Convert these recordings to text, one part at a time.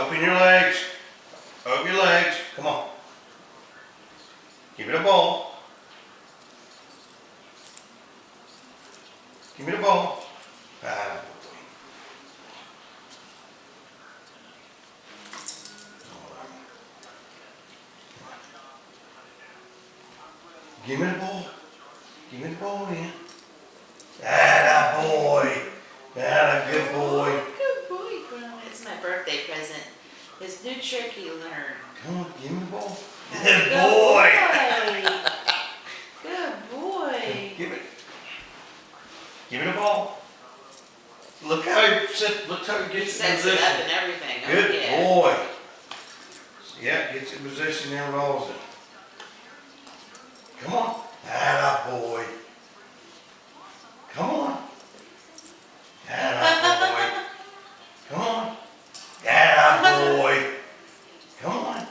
Open your legs. Open your legs. Come on. Give me the ball. Give me the ball. Ah. Give me the ball. Give me the ball then. Atta boy. Atta good boy. Good boy, Grandma. It's my birthday present. This new trick he learned. Come on, give me the ball. Good boy. Good boy. Give it. Give me the ball. Look how he sits. Look how he He gets in sets it position. up and everything. Good Oh, yeah. boy. Yeah, gets in position and rolls it. Come on. Atta boy. Come on. Atta boy. Come on. Atta boy. Come on.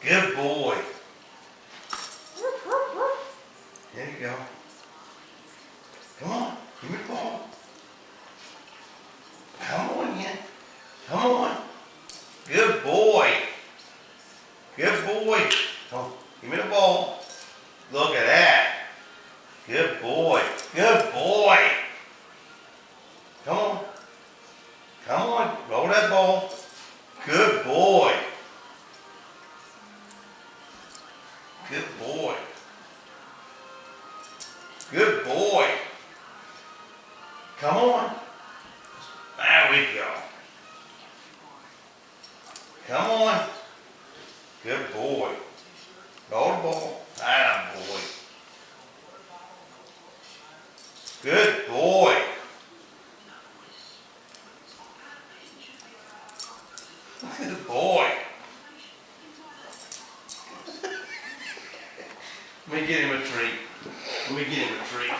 Good boy. There you go. Come on. Give me the ball. Come on, yeah. Come on. Good boy. Good boy. Oh, give me the ball. Look at that. Good boy. Good boy. Come on. Come on. Roll that ball. Good boy. Good boy. Good boy. Come on. There we go. Come on. Good boy. Roll the ball. Atta boy. Good boy. Good boy. Let me get him a treat. Let me get him a treat.